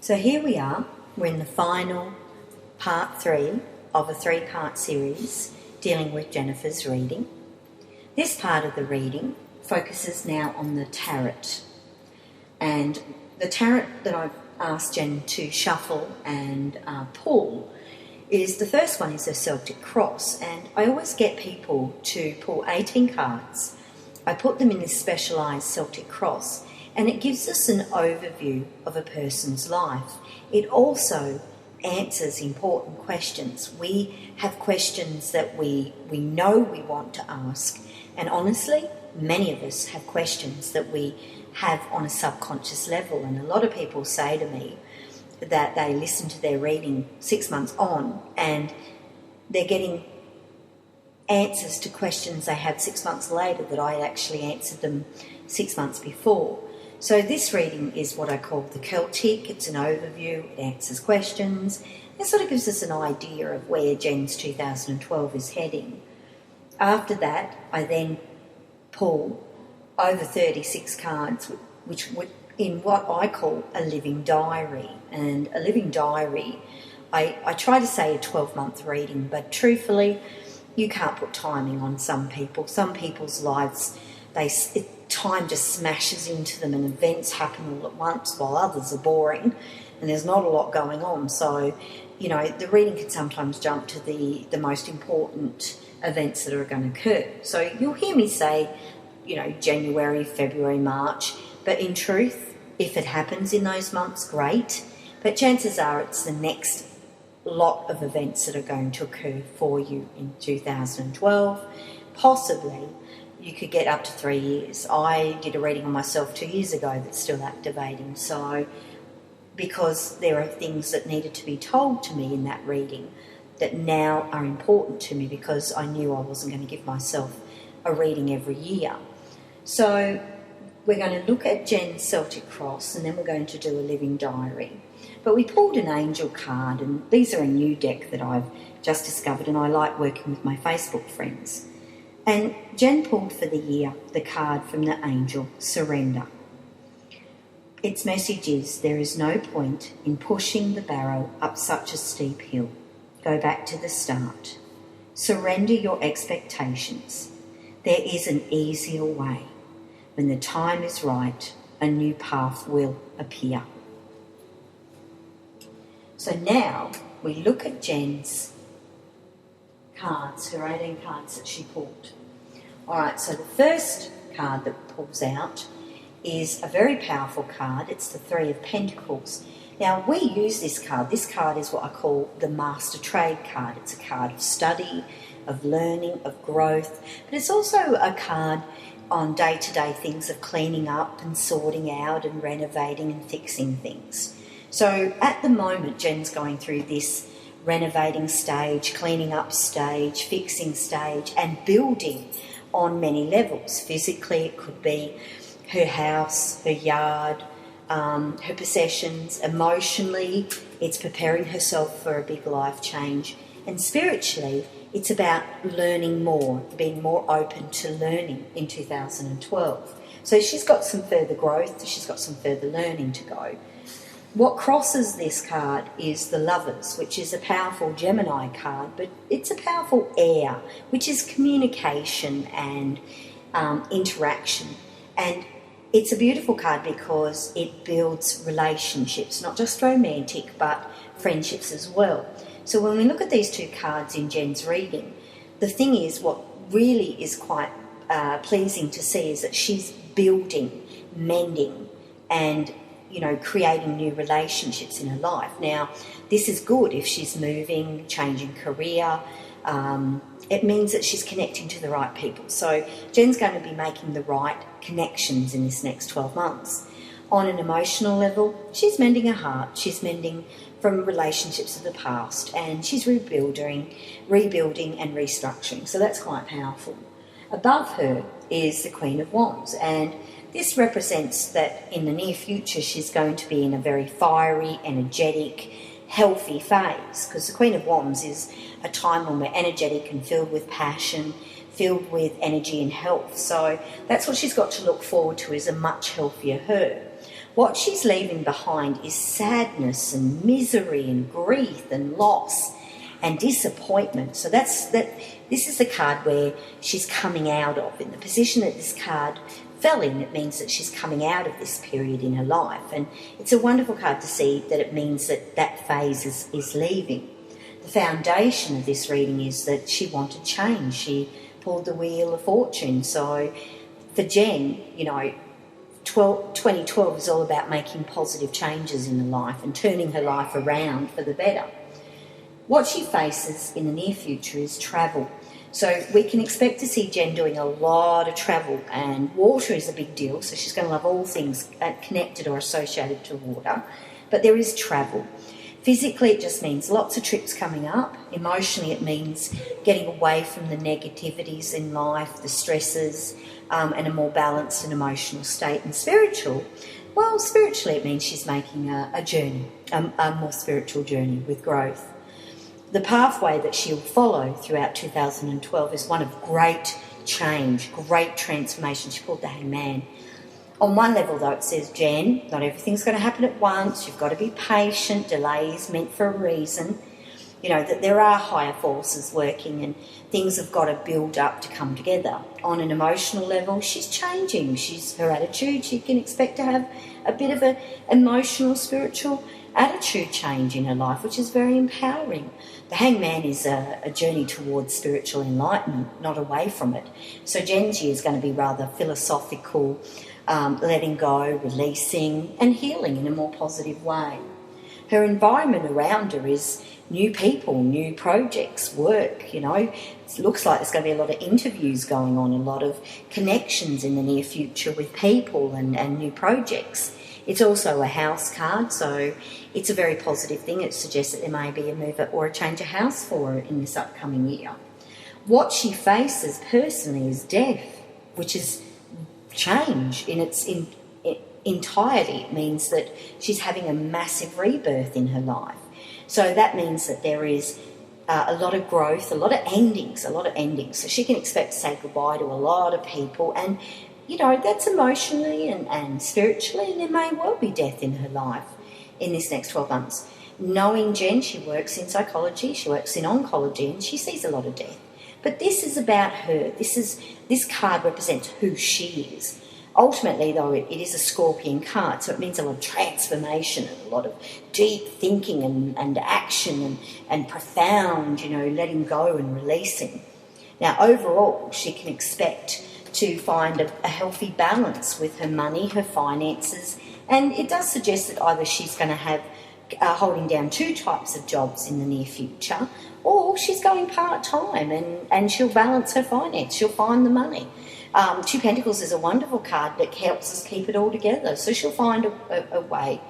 So here we are, we're in the final part 3 of a 3-part series dealing with Jennifer's reading. This part of the reading focuses now on the tarot. And the tarot that I've asked Jen to shuffle and pull is, the first one is a Celtic cross, and I always get people to pull 18 cards. I put them in this specialised Celtic cross, and it gives us an overview of a person's life. It also answers important questions. We have questions that we know we want to ask, and honestly, many of us have questions that we have on a subconscious level, and a lot of people say to me that they listen to their reading 6 months on and they're getting answers to questions they had 6 months later that I actually answered them 6 months before. So this reading is what I call the Celtic. It's an overview, it answers questions, it sort of gives us an idea of where Jen's 2012 is heading. After that, I then pull over 36 cards, which would in what I call a living diary. And a living diary, I try to say a 12-month reading, but truthfully, you can't put timing on some people. Some people's lives, time just smashes into them and events happen all at once, while others are boring and there's not a lot going on. So, you know, the reading can sometimes jump to the most important events that are going to occur. So you'll hear me say, you know, January, February, March, but in truth, if it happens in those months, great. But chances are it's the next lot of events that are going to occur for you in 2012. Possibly you could get up to 3 years. I did a reading on myself 2 years ago that's still activating. So because there are things that needed to be told to me in that reading that now are important to me, because I knew I wasn't going to give myself a reading every year. So we're going to look at Jen's Celtic cross, and then we're going to do a living diary. But we pulled an angel card, and these are a new deck that I've just discovered, and I like working with my Facebook friends. And Jen pulled for the year the card from the angel, Surrender. Its message is, there is no point in pushing the barrow up such a steep hill. Go back to the start. Surrender your expectations. There is an easier way. When the time is right, a new path will appear. So now we look at Jen's cards, her 18 cards that she pulled. All right, so the first card that pulls out is a very powerful card. It's the 3 of Pentacles. Now, we use this card. This card is what I call the Master Trade card. It's a card of study, of learning, of growth, but it's also a card on day-to-day things of cleaning up and sorting out and renovating and fixing things. So at the moment, Jen's going through this renovating stage, cleaning up stage, fixing stage, and building on many levels. Physically, it could be her house, her yard, her possessions. Emotionally, it's preparing herself for a big life change. And spiritually, it's about learning more, being more open to learning in 2012. So she's got some further growth, she's got some further learning to go. What crosses this card is the Lovers, which is a powerful Gemini card, but it's a powerful air, which is communication and interaction. And it's a beautiful card because it builds relationships, not just romantic, but friendships as well. So when we look at these 2 cards in Jen's reading, the thing is, what really is quite pleasing to see is that she's building, mending, and, you know, creating new relationships in her life. Now, this is good if she's moving, changing career. It means that she's connecting to the right people. So Jen's going to be making the right connections in this next 12 months. On an emotional level, she's mending her heart. She's mending from relationships of the past, and she's rebuilding and restructuring. So that's quite powerful. Above her is the Queen of Wands, and this represents that in the near future she's going to be in a very fiery, energetic, healthy phase, because the Queen of Wands is a time when we're energetic and filled with passion, filled with energy and health. So that's what she's got to look forward to, is a much healthier her. what she's leaving behind is sadness and misery and grief and loss and disappointment. So this is the card where she's coming out of. In the position that this card fell in, it means that she's coming out of this period in her life. And it's a wonderful card to see that it means that that phase is leaving. The foundation of this reading is that she wanted change. She pulled the wheel of fortune. So for Jen, 2012 is all about making positive changes in her life and turning her life around for the better. What she faces in the near future is travel. So we can expect to see Jen doing a lot of travel, and water is a big deal, so she's going to love all things connected or associated to water. But there is travel. Physically, it just means lots of trips coming up. Emotionally, it means getting away from the negativities in life, the stresses, and a more balanced and emotional state. And spiritually, it means she's making a journey, a more spiritual journey with growth. The pathway that she'll follow throughout 2012 is one of great change, great transformation. She pulled the Hangman. On one level, though, it says, Jen, not everything's going to happen at once. You've got to be patient. Delay is meant for a reason. That there are higher forces working and things have got to build up to come together. On an emotional level, she's changing. Her attitude, she can expect to have a bit of an emotional, spiritual attitude change in her life, which is very empowering. The Hangman is a journey towards spiritual enlightenment, not away from it. So Jen's year is going to be rather philosophical, letting go, releasing and healing in a more positive way. Her environment around her is new people, new projects, work, It looks like there's going to be a lot of interviews going on, a lot of connections in the near future with people and new projects. It's also a house card, so it's a very positive thing. It suggests that there may be a move or a change of house for her in this upcoming year. What she faces personally is death, which is change in its entirety. It means that she's having a massive rebirth in her life. So that means that there is a lot of growth, a lot of endings. So she can expect to say goodbye to a lot of people, and that's emotionally and spiritually, and there may well be death in her life in this next 12 months. Knowing Jen, she works in psychology, she works in oncology, and she sees a lot of death. But this is about her. This card represents who she is. Ultimately, though, it is a Scorpion card, so it means a lot of transformation and a lot of deep thinking and action and profound, letting go and releasing. Now, overall, she can expect to find a healthy balance with her money, her finances, and it does suggest that either she's going to have holding down two types of jobs in the near future, or she's going part-time and she'll balance her finance, she'll find the money. Two Pentacles is a wonderful card that helps us keep it all together, so she'll find a way.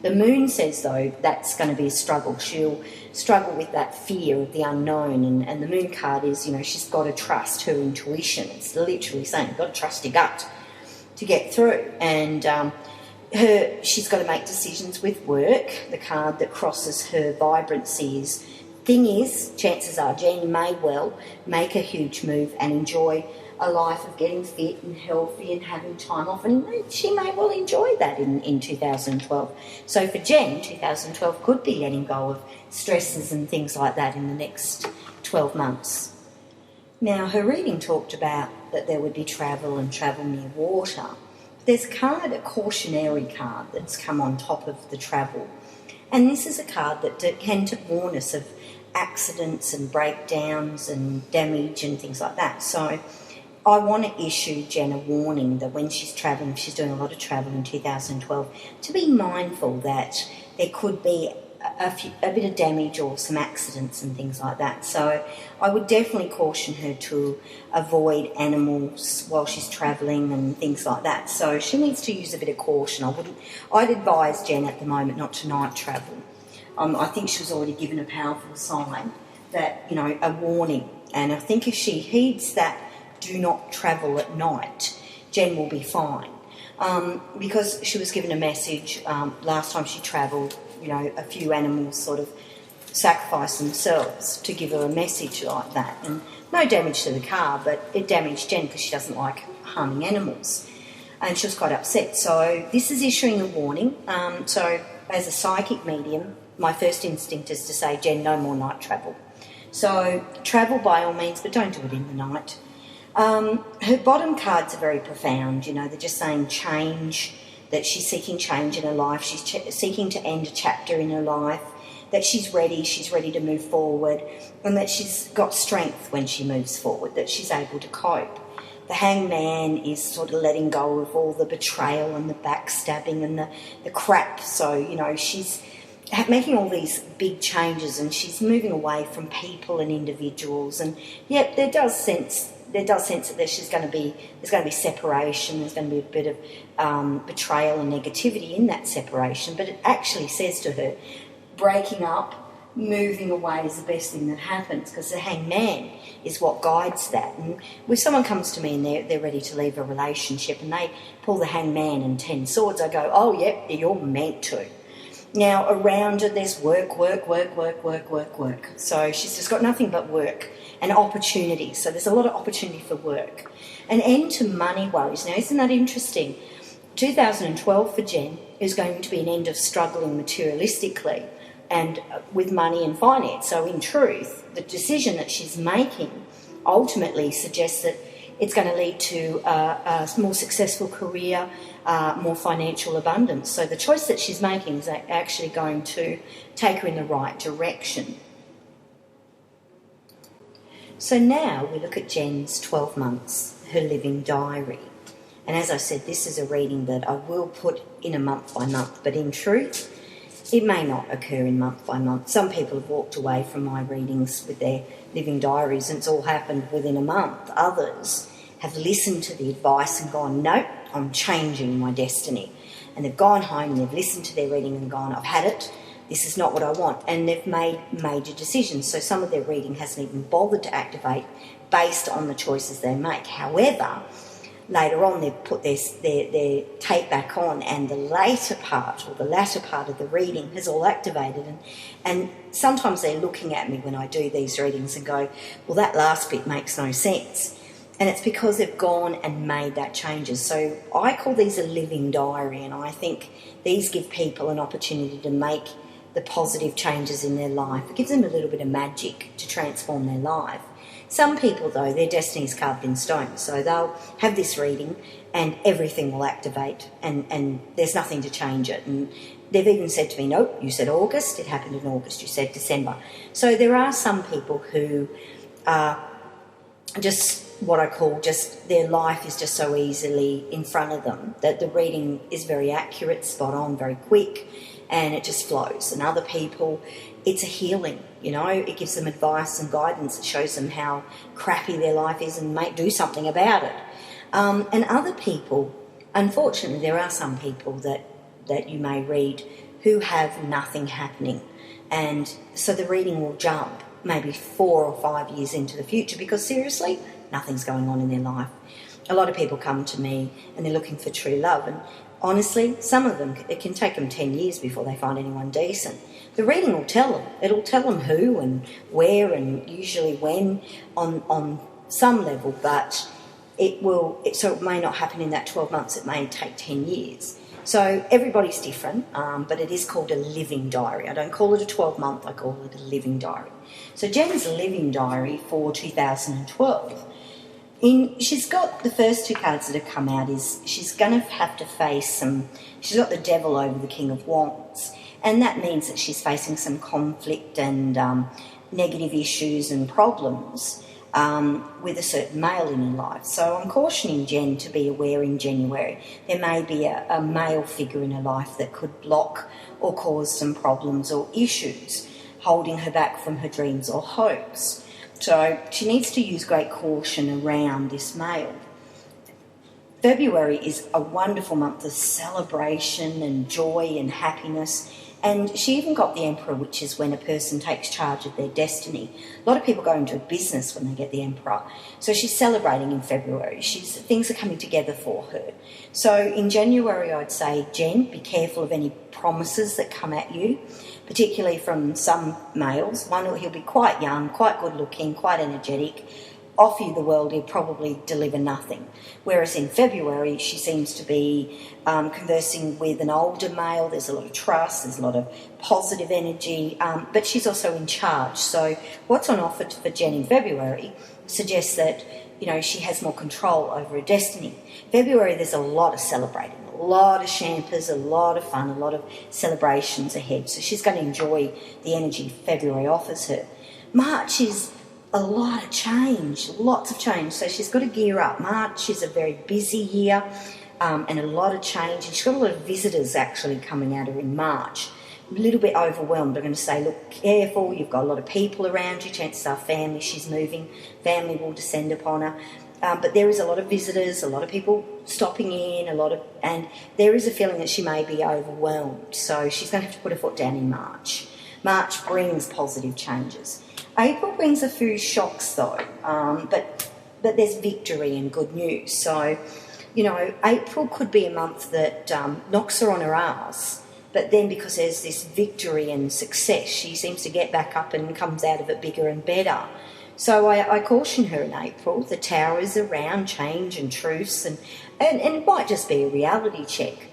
The Moon says, though, that's going to be a struggle. She'll struggle with that fear of the unknown, and the Moon card is, she's got to trust her intuition. It's literally saying you've got to trust your gut to get through. And she's got to make decisions with work. The card that crosses her vibrancy is, chances are Jen may well make a huge move and enjoy a life of getting fit and healthy and having time off, and she may well enjoy that in 2012. So for Jen, 2012 could be letting go of stresses and things like that in the next 12 months. Now, her reading talked about that there would be travel and travel near water. There's a cautionary card that's come on top of the travel, and this is a card that can warn us of accidents and breakdowns and damage and things like that. So I want to issue Jen a warning that when she's travelling, if she's doing a lot of travel in 2012, to be mindful that there could be a bit of damage or some accidents and things like that. So I would definitely caution her to avoid animals while she's travelling and things like that. So she needs to use a bit of caution. I'd advise Jen at the moment not to night travel. I think she was already given a powerful sign that, a warning. And I think if she heeds that, do not travel at night, Jen will be fine. Because she was given a message last time she travelled, a few animals sort of sacrificed themselves to give her a message like that. And no damage to the car, but it damaged Jen because she doesn't like harming animals. and she was quite upset. So this is issuing a warning. So as a psychic medium, my first instinct is to say, Jen, no more night travel. So travel by all means, but don't do it in the night. Her bottom cards are very profound, you know, they're just saying change, that she's seeking change in her life, she's seeking to end a chapter in her life, that she's ready to move forward, and that she's got strength when she moves forward, that she's able to cope. The hangman is sort of letting go of all the betrayal and the backstabbing and the crap. So, you know, she's making all these big changes and she's moving away from people and individuals. And yeah, there does sense that there's going to be separation. There's going to be a bit of betrayal and negativity in that separation. But it actually says to her, breaking up, moving away is the best thing that happens, because the hangman is what guides that. And if someone comes to me and they're ready to leave a relationship and they pull the hangman and 10 swords, I go, oh, yep, you're meant to. Now, around her, there's work. So she's just got nothing but work and opportunity. So there's a lot of opportunity for work. An end to money worries. Now, isn't that interesting? 2012 for Jen is going to be an end of struggling materialistically and with money and finance. So in truth, the decision that she's making ultimately suggests that it's going to lead to a more successful career, more financial abundance. So the choice that she's making is actually going to take her in the right direction. So now we look at Jen's 12 months, her living diary. And as I said, this is a reading that I will put in a month by month, but in truth, it may not occur in month by month. Some people have walked away from my readings with their living diaries and it's all happened within a month. Others have listened to the advice and gone, nope, I'm changing my destiny. And they've gone home and they've listened to their reading and gone, I've had it, this is not what I want. And they've made major decisions. So some of their reading hasn't even bothered to activate based on the choices they make. However, later on they've put their tape back on and the latter part of the reading has all activated. And sometimes they're looking at me when I do these readings and go, well, that last bit makes no sense. And it's because they've gone and made that changes. So I call these a living diary, and I think these give people an opportunity to make the positive changes in their life. It gives them a little bit of magic to transform their life. Some people, though, their destiny is carved in stone. So they'll have this reading and everything will activate and there's nothing to change it. And they've even said to me, nope, you said August, it happened in August, you said December. So there are some people who are just what I call just their life is just so easily in front of them that the reading is very accurate, spot on, very quick, and it just flows. And other people, it's a healing, you know, it gives them advice and guidance. It shows them how crappy their life is and do something about it. And other people, unfortunately, there are some people that you may read who have nothing happening. And so the reading will jump maybe 4 or 5 years into the future because seriously, nothing's going on in their life. A lot of people come to me and they're looking for true love, and honestly, some of them, it can take them 10 years before they find anyone decent. The reading will tell them. It'll tell them who and where and usually when on some level, but so it may not happen in that 12 months, it may take 10 years. So everybody's different, but it is called a living diary. I don't call it a 12-month, I call it a living diary. So Jen's living diary for 2012. She's got the first 2 cards that have come out is she's going to have to face she's got the Devil over the King of Wands, and that means that she's facing some conflict and negative issues and problems with a certain male in her life. So I'm cautioning Jen to be aware in January. There may be a male figure in her life that could block or cause some problems or issues, holding her back from her dreams or hopes. So she needs to use great caution around this male. February is a wonderful month of celebration and joy and happiness. And she even got the Emperor, which is when a person takes charge of their destiny. A lot of people go into business when they get the Emperor. So she's celebrating in February. Things are coming together for her. So in January, I'd say, Jen, be careful of any promises that come at you, particularly from some males. One, he'll be quite young, quite good looking, quite energetic, offer you the world, he'll probably deliver nothing. Whereas in February, she seems to be conversing with an older male. There's a lot of trust, there's a lot of positive energy, but she's also in charge. So what's on offer for Jen in February suggests that, you know, she has more control over her destiny. February, there's a lot of celebrating, a lot of champers, a lot of fun, a lot of celebrations ahead. So she's going to enjoy the energy February offers her. March is a lot of change, lots of change. So she's got to gear up. March is a very busy year and a lot of change. And she's got a lot of visitors actually coming at her in March. A little bit overwhelmed. I'm going to say, look, careful. You've got a lot of people around you. Chances are family. She's moving. Family will descend upon her. But there is a lot of visitors, a lot of people stopping in, and there is a feeling that she may be overwhelmed. So she's going to have to put her foot down in March. March brings positive changes. April brings a few shocks though, but there's victory and good news. So, you know, April could be a month that knocks her on her ass, but then because there's this victory and success, she seems to get back up and comes out of it bigger and better. So I caution her in April. The Tower is around change and truths, and it might just be a reality check.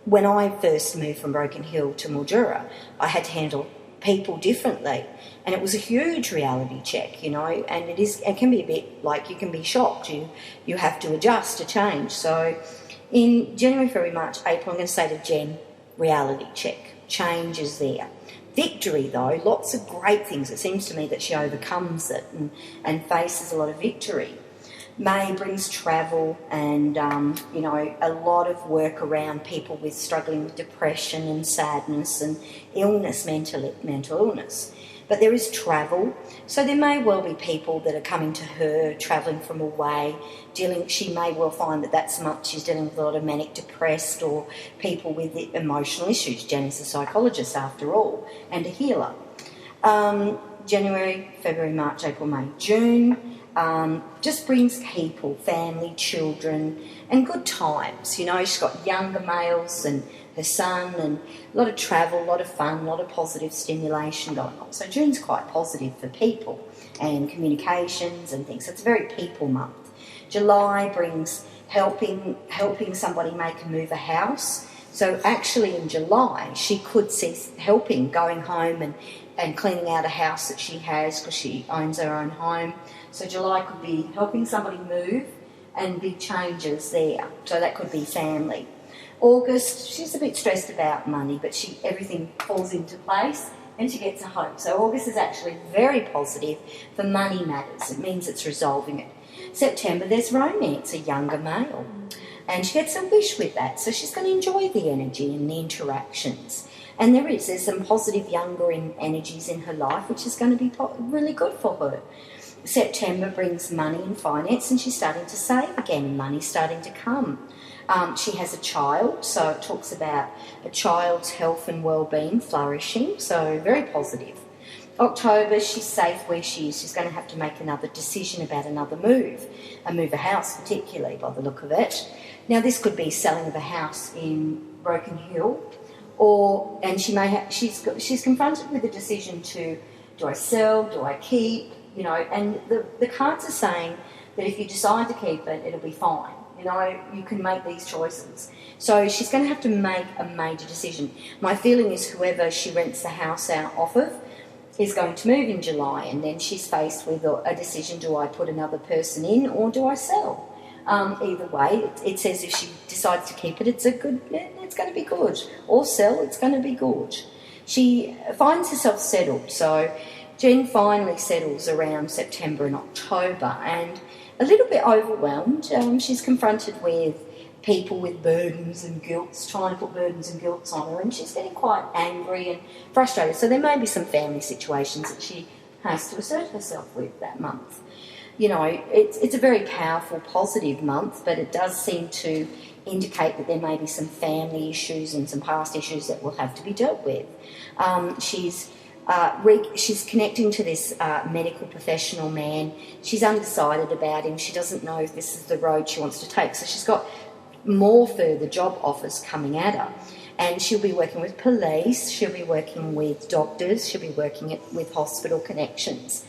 When I first moved from Broken Hill to Mildura, I had to handle people differently, and it was a huge reality check, you know, and it can be a bit like you can be shocked. You have to adjust to change. So in January, February, March, April, I'm going to say to Jen, reality check. Change is there. Victory, though, lots of great things. It seems to me that she overcomes it and faces a lot of victory. May brings travel and, you know, a lot of work around people with struggling with depression and sadness and illness, mental illness. But there is travel, so there may well be people that are coming to her, travelling from away, she may well find that that's a month she's dealing with a lot of manic depressed or people with emotional issues. Jen is a psychologist after all, and a healer. January, February, March, April, May, June, just brings people, family, children, and good times. You know, she's got younger males and her son, and a lot of travel, a lot of fun, a lot of positive stimulation going on. So June's quite positive for people and communications and things. So it's a very people month. July brings helping somebody make a move a house. So actually in July, she could see helping, going home and cleaning out a house that she has because she owns her own home. So July could be helping somebody move and big changes there. So that could be family. August, she's a bit stressed about money, but everything falls into place and she gets a home. So August is actually very positive for money matters. It means it's resolving it. September, there's romance, a younger male. And she gets a wish with that. So she's going to enjoy the energy and the interactions. And there's some positive younger energies in her life, which is going to be really good for her. September brings money and finance, and she's starting to save again. Money's starting to come. She has a child, so it talks about a child's health and well-being flourishing, so very positive. October, she's safe where she is. She's going to have to make another decision about another move, a house particularly by the look of it. Now, this could be selling of a house in Broken Hill, and she's confronted with a decision to, do I sell, do I keep, you know, and the cards are saying that if you decide to keep it, it'll be fine. You know, you can make these choices. So she's going to have to make a major decision. My feeling is whoever she rents the house out off of is going to move in July, and then she's faced with a decision, do I put another person in or do I sell? Either way, it says if she decides to keep it, it's going to be good. Or sell, it's going to be good. She finds herself settled. So Jen finally settles around September and October, and a little bit overwhelmed. She's confronted with people with burdens and guilts, trying to put burdens and guilts on her, and she's getting quite angry and frustrated. So there may be some family situations that she has to assert herself with that month. You know, it's a very powerful, positive month, but it does seem to indicate that there may be some family issues and some past issues that will have to be dealt with. She's connecting to this medical professional man. She's undecided about him. She doesn't know if this is the road she wants to take. So she's got more further job offers coming at her. And she'll be working with police. She'll be working with doctors. She'll be working with hospital connections.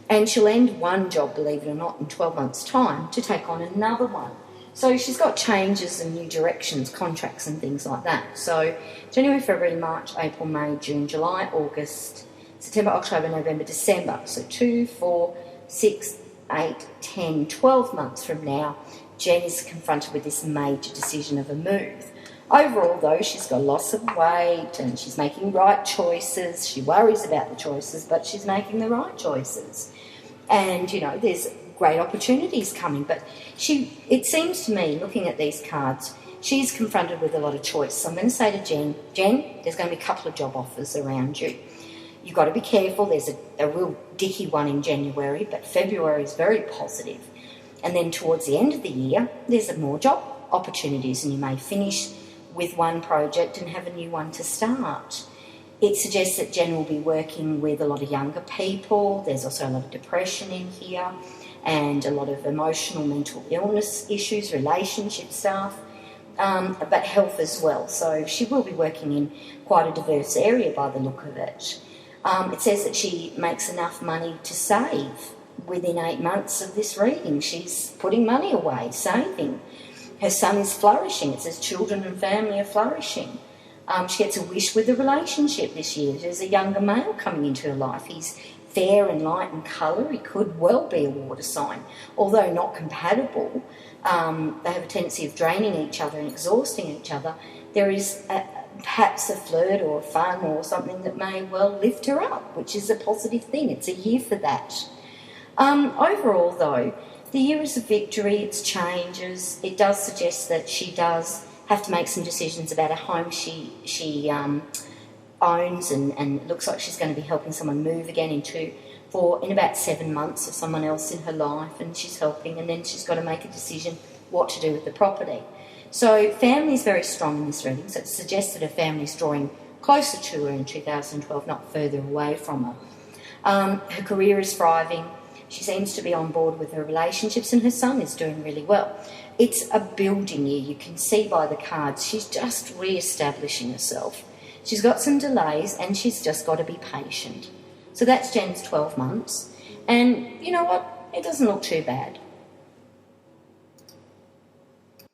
And she'll end one job, believe it or not, in 12 months' time to take on another one. So she's got changes and new directions, contracts and things like that. So January, February, March, April, May, June, July, August, September, October, November, December. So 2, 4, 6, 8, 10, 12 months from now, Jen is confronted with this major decision of a move. Overall, though, she's got loss of weight and she's making right choices. She worries about the choices, but she's making the right choices. And, you know, there's great opportunities coming. But it seems to me, looking at these cards, she's confronted with a lot of choice. So I'm going to say to Jen, there's going to be a couple of job offers around you. You've got to be careful. There's a real dicky one in January, but February is very positive. And then towards the end of the year, there's more job opportunities and you may finish with one project and have a new one to start. It suggests that Jen will be working with a lot of younger people. There's also a lot of depression in here and a lot of emotional, mental illness issues, relationship stuff, but health as well. So she will be working in quite a diverse area by the look of it. It says that she makes enough money to save within 8 months of this reading. She's putting money away, saving. Her son is flourishing. It says children and family are flourishing. She gets a wish with a relationship this year. There's a younger male coming into her life. He's fair and light in colour. He could well be a water sign. Although not compatible, they have a tendency of draining each other and exhausting each other. There is perhaps a flirt or a fun or something that may well lift her up, which is a positive thing. It's a year for that. Overall, though, the year is a victory. It's changes. It does suggest that she does have to make some decisions about a home she owns, and it looks like she's going to be helping someone move again in about 7 months of someone else in her life, and she's helping, and then she's got to make a decision what to do with the property. So family is very strong in this reading, so it suggests that her family is drawing closer to her in 2012, not further away from her. Her career is thriving. She seems to be on board with her relationships and her son is doing really well. It's a building year. You can see by the cards she's just re-establishing herself. She's got some delays and she's just got to be patient. So that's Jen's 12 months. And you know what? It doesn't look too bad.